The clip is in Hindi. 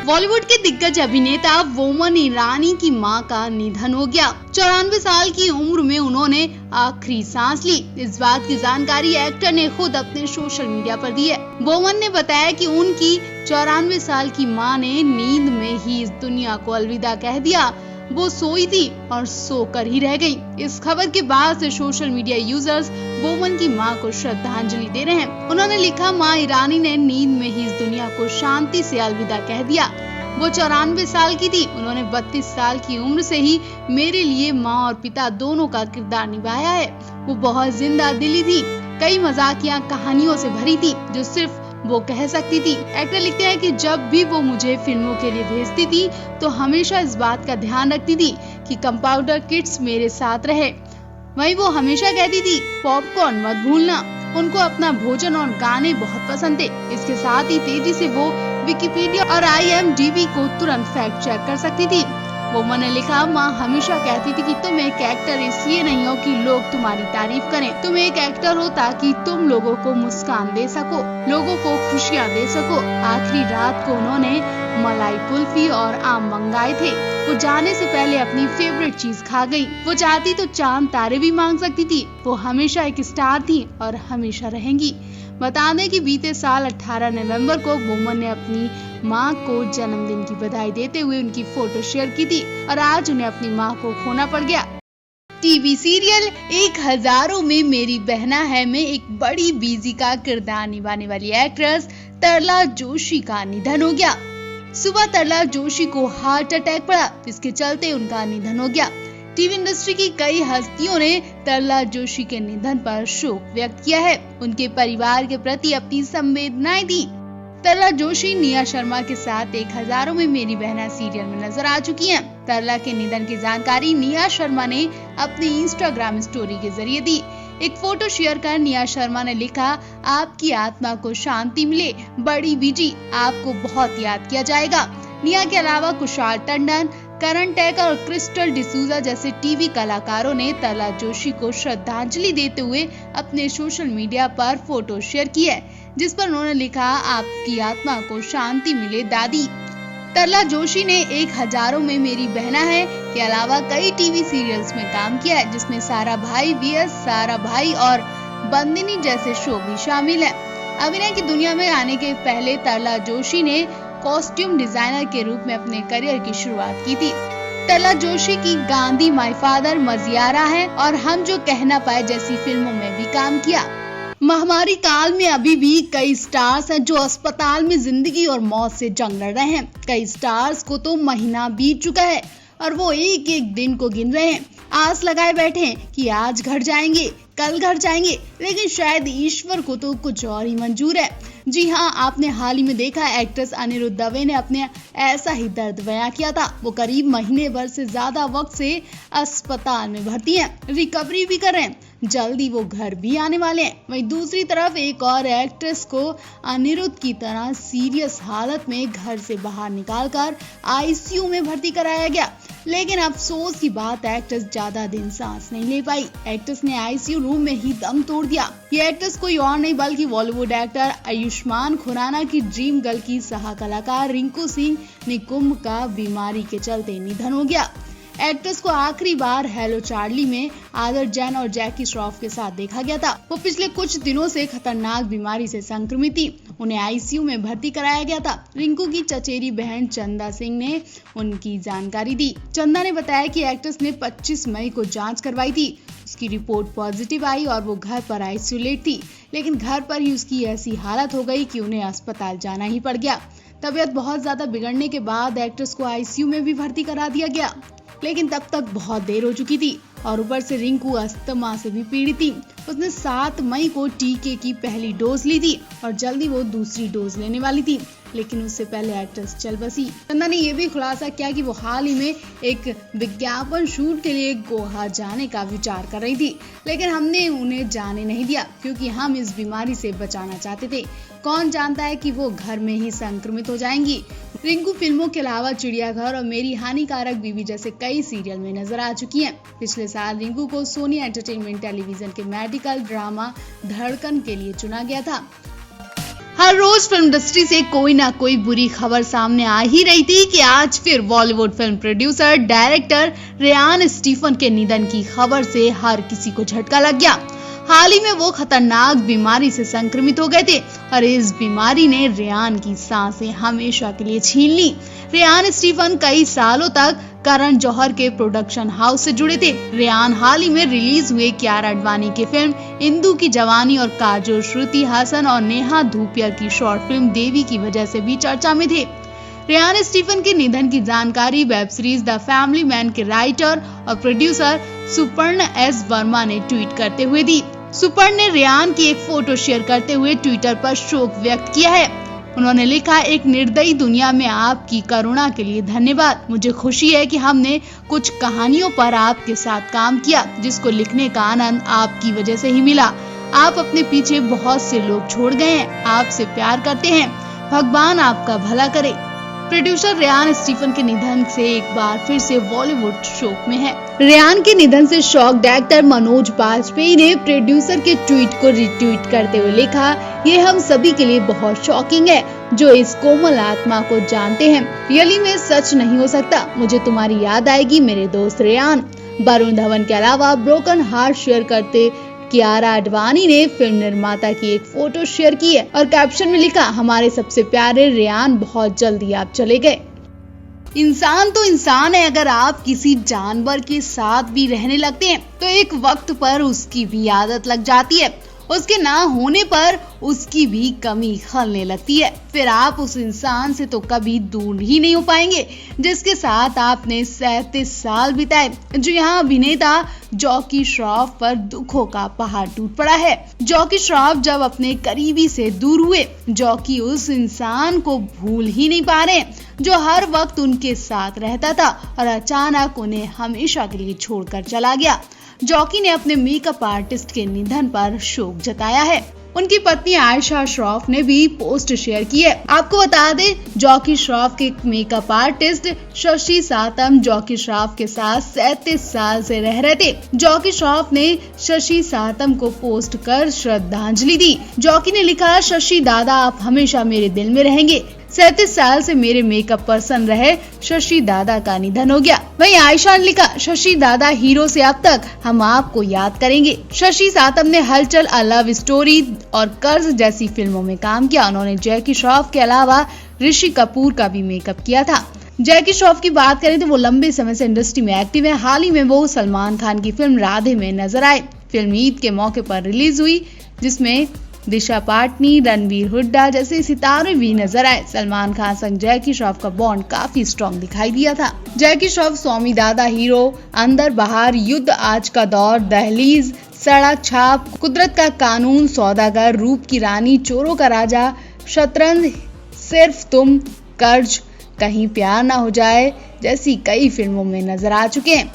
बॉलीवुड के दिग्गज अभिनेता बोमन ईरानी की मां का निधन हो गया। 94 साल की उम्र में उन्होंने आखिरी सांस ली। इस बात की जानकारी एक्टर ने खुद अपने सोशल मीडिया पर दी है। बोमन ने बताया कि उनकी 94 साल की मां ने नींद में ही इस दुनिया को अलविदा कह दिया। वो सोई थी और सोकर ही रह गई। इस खबर के बाद से सोशल मीडिया यूजर्स बोमन की मां को श्रद्धांजलि दे रहे हैं। उन्होंने लिखा, मां ईरानी ने नींद में ही इस दुनिया को शांति से अलविदा कह दिया। वो 94 साल की थी। उन्होंने 32 साल की उम्र से ही मेरे लिए मां और पिता दोनों का किरदार निभाया है। वो बहुत जिंदा दिली थी, कई मजाकिया कहानियों से भरी थी जो सिर्फ वो कह सकती थी। एक्टर लिखते हैं कि जब भी वो मुझे फिल्मों के लिए भेजती थी तो हमेशा इस बात का ध्यान रखती थी कि कंपाउंडर किड्स मेरे साथ रहे। वहीं वो हमेशा कहती थी, पॉपकॉर्न मत भूलना। उनको अपना भोजन और गाने बहुत पसंद थे। इसके साथ ही तेजी से वो विकिपीडिया और IMDb को तुरंत फैक्ट चेक कर सकती थी। बोमन ने लिखा, माँ हमेशा कहती थी कि तुम एक एक्टर इसलिए नहीं हो कि लोग तुम्हारी तारीफ करें। तुम एक एक्टर हो ताकि तुम लोगों को मुस्कान दे सको, लोगों को खुशियाँ दे सको। आखिरी रात को उन्होंने मलाई कुल्फी और आम मंगाए थे। वो जाने से पहले अपनी फेवरेट चीज खा गई। वो चाहती तो चांद तारे भी मांग सकती थी। वो हमेशा एक स्टार थी और हमेशा रहेंगी। बता दें कि बीते साल 18 नवंबर को बोमन ने अपनी मां को जन्मदिन की बधाई देते हुए उनकी फोटो शेयर की थी और आज उन्हें अपनी मां को खोना पड़ गया। टीवी सीरियल एक हजारों में मेरी बहना है में एक बड़ी बीजी का किरदार निभाने वाली एक्ट्रेस तरला जोशी का निधन हो गया। सुबह तरला जोशी को हार्ट अटैक पड़ा, जिसके चलते उनका निधन हो गया। टीवी इंडस्ट्री की कई हस्तियों ने तरला जोशी के निधन पर शोक व्यक्त किया है। उनके परिवार के प्रति अपनी संवेदनाएं दी। तरला जोशी निया शर्मा के साथ एक हजारों में मेरी बहना सीरियल में नजर आ चुकी हैं। तरला के निधन की जानकारी निया शर्मा ने अपनी इंस्टाग्राम स्टोरी के जरिए दी। एक फोटो शेयर कर निया शर्मा ने लिखा, आपकी आत्मा को शांति मिले, बड़ी बीजी, आपको बहुत याद किया जाएगा। निया के अलावा कुशाल टंडन, करण टेकर और क्रिस्टल डिसूजा जैसे टीवी कलाकारों ने तरला जोशी को श्रद्धांजलि देते हुए अपने सोशल मीडिया पर फोटो शेयर की है, जिस पर उन्होंने लिखा, आपकी आत्मा को शांति मिले दादी। तरला जोशी ने एक हजारों में मेरी बहना है के अलावा कई टीवी सीरियल्स में काम किया है, जिसमें सारा भाई, VS सारा भाई और बंदिनी जैसे शो भी शामिल है। अभिनय की दुनिया में आने के पहले तरला जोशी ने कॉस्ट्यूम डिजाइनर के रूप में अपने करियर की शुरुआत की थी। तरला जोशी की गांधी, माय फादर, मजियारा है और हम जो कहना पाए जैसी फिल्मों में भी काम किया। महामारी काल में अभी भी कई स्टार्स हैं जो अस्पताल में जिंदगी और मौत से जंग लड़ रहे हैं। कई स्टार्स को तो महीना बीत चुका है और वो एक एक दिन को गिन रहे हैं। आस लगाए बैठे हैं कि आज घर जाएंगे, कल घर जाएंगे, लेकिन शायद ईश्वर को तो कुछ और ही मंजूर है। जी हाँ, आपने हाल ही में देखा, एक्ट्रेस अनिरुद्ध दवे ने अपने ऐसा ही दर्द बयां किया था। वो करीब महीने भर से ज्यादा वक्त से अस्पताल में भर्ती हैं, रिकवरी भी कर रहे हैं। जल्दी वो घर भी आने वाले हैं। वहीं दूसरी तरफ एक और एक्ट्रेस को अनिरुद्ध की तरह सीरियस हालत में घर से बाहर निकालकर ICU में भर्ती कराया गया, लेकिन अफसोस की बात, एक्ट्रेस ज्यादा दिन सांस नहीं ले पाई। एक्ट्रेस ने ICU रूम में ही दम तोड़ दिया। ये एक्ट्रेस कोई और नहीं बल्कि बॉलीवुड एक्टर आयुष्मान खुराना की ड्रीम गर्ल की सह कलाकार रिंकू सिंह निकुम्ब का बीमारी के चलते निधन हो गया। एक्ट्रेस को आखिरी बार हेलो चार्ली में आदर जैन और जैकी श्रॉफ के साथ देखा गया था। वो पिछले कुछ दिनों से खतरनाक बीमारी से संक्रमित थी। उन्हें ICU में भर्ती कराया गया था। रिंकू की चचेरी बहन चंदा सिंह ने उनकी जानकारी दी। चंदा ने बताया कि एक्ट्रेस ने 25 मई को जांच करवाई थी। उसकी रिपोर्ट पॉजिटिव आई और वो घर पर आइसोलेट थी, लेकिन घर पर ही उसकी ऐसी हालत हो गई कि उन्हें अस्पताल जाना ही पड़ गया। तबीयत बहुत ज्यादा बिगड़ने के बाद एक्ट्रेस को ICU में भी भर्ती करा दिया गया, लेकिन तब तक बहुत देर हो चुकी थी और ऊपर से रिंकू अस्थमा से भी पीड़ित थी। उसने 7 मई को टीके की पहली डोज ली थी और जल्दी वो दूसरी डोज लेने वाली थी, लेकिन उससे पहले एक्ट्रेस चल बसी। चंदा ने यह भी खुलासा किया कि वो हाल ही में एक विज्ञापन शूट के लिए गोवा जाने का विचार कर रही थी, लेकिन हमने उन्हें जाने नहीं दिया क्योंकि हम इस बीमारी से बचाना चाहते थे। कौन जानता है कि वो घर में ही संक्रमित हो जाएंगी। रिंकू फिल्मों के अलावा चिड़ियाघर और मेरी हानिकारक बीवी जैसे कई सीरियल में नजर आ चुकी हैं। पिछले साल रिंकू को सोनी एंटरटेनमेंट टेलीविजन के मेडिकल ड्रामा धड़कन के लिए चुना गया था। हर रोज फिल्म इंडस्ट्री से कोई ना कोई बुरी खबर सामने आ ही रही थी कि आज फिर Bollywood film producer director Ryan Stephen के निधन की खबर से हर किसी को झटका लग गया। हाल ही में वो खतरनाक बीमारी से संक्रमित हो गए थे और इस बीमारी ने रेयान की सांसें हमेशा के लिए छीन ली। रेयान स्टीफन कई सालों तक करण जौहर के प्रोडक्शन हाउस से जुड़े थे। रेयान हाल ही में रिलीज हुए कियारा आडवाणी की फिल्म इंदु की जवानी और काजोल, श्रुति हासन और नेहा धूपिया की शॉर्ट फिल्म देवी की वजह से भी चर्चा में थे। रेयान स्टीफन के निधन की जानकारी web series the family man के राइटर और प्रोड्यूसर सुपर्ण एस वर्मा ने ट्वीट करते हुए दी। सुपर्ण ने रेयान की एक फोटो शेयर करते हुए ट्विटर पर शोक व्यक्त किया है। उन्होंने लिखा, एक निर्दयी दुनिया में आपकी करुणा के लिए धन्यवाद। मुझे खुशी है कि हमने कुछ कहानियों पर आपके साथ काम किया, जिसको लिखने का आनंद आपकी वजह से ही मिला। आप अपने पीछे बहुत से लोग छोड़ गए हैं, आपसे प्यार करते हैं, भगवान आपका भला करे। प्रोड्यूसर रेयान स्टीफन के निधन से एक बार फिर से बॉलीवुड शोक में है। रेयान के निधन से शॉक्ड एक्टर मनोज बाजपेयी ने प्रोड्यूसर के ट्वीट को रिट्वीट करते हुए लिखा, ये हम सभी के लिए बहुत शॉकिंग है जो इस कोमल आत्मा को जानते हैं। रियली में सच नहीं हो सकता। मुझे तुम्हारी याद आएगी मेरे दोस्त रेयान। वरुण धवन के अलावा ब्रोकन हार्ट शेयर करते कियारा आडवाणी ने फिल्म निर्माता की एक फोटो शेयर की है और कैप्शन में लिखा, हमारे सबसे प्यारे रेयान, बहुत जल्दी आप चले गए। इंसान तो इंसान है, अगर आप किसी जानवर के साथ भी रहने लगते हैं तो एक वक्त पर उसकी भी आदत लग जाती है। उसके ना होने पर उसकी भी कमी खलने लगती है। फिर आप उस इंसान से तो कभी दूर ही नहीं हो पाएंगे जिसके साथ आपने 37 साल बिताए। जो यहाँ अभिनेता जॉकी श्रॉफ पर दुखों का पहाड़ टूट पड़ा है। जॉकी श्रॉफ जब अपने करीबी से दूर हुए, जॉकी उस इंसान को भूल ही नहीं पा रहे जो हर वक्त उनके साथ रहता था और अचानक उन्हें हमेशा के लिए छोड़कर चला गया। जॉकी ने अपने मेकअप आर्टिस्ट के निधन पर शोक जताया है। उनकी पत्नी आयशा श्रॉफ ने भी पोस्ट शेयर की है। आपको बता दें, जॉकी श्रॉफ के मेकअप आर्टिस्ट शशि सातम जॉकी श्रॉफ के साथ 37 साल से रह रहे थे। जॉकी श्रॉफ ने शशि सातम को पोस्ट कर श्रद्धांजलि दी। जॉकी ने लिखा, शशि दादा, आप हमेशा मेरे दिल में रहेंगे। 37 साल से मेरे मेकअप पर्सन रहे शशि दादा का निधन हो गया। वहीं आयशा ने लिखा, शशि दादा हीरो से अब तक हम आपको याद करेंगे। शशि सातम ने हलचल, अ लव स्टोरी और कर्ज जैसी फिल्मों में काम किया। उन्होंने जैकी श्रॉफ के अलावा ऋषि कपूर का भी मेकअप किया था। जैकी श्रॉफ की बात करें तो वो लंबे समय से इंडस्ट्री में एक्टिव है। हाल ही में वो सलमान खान की फिल्म राधे में नजर आए। फिल्म ईद के मौके पर रिलीज हुई, जिसमें दिशा पाटनी, रणवीर हुड्डा जैसे सितारे भी नजर आए। सलमान खान संग जैकी श्रॉफ का बॉन्ड काफी स्ट्रॉन्ग दिखाई दिया था। जैकी श्रॉफ स्वामी दादा, हीरो, अंदर बाहर, युद्ध, आज का दौर, दहलीज, सड़क, छाप, कुदरत का कानून, सौदागर, रूप की रानी, चोरों का राजा, शतरंज, सिर्फ तुम, कर्ज, कहीं प्यार ना हो जाए जैसी कई फिल्मों में नजर आ चुके हैं।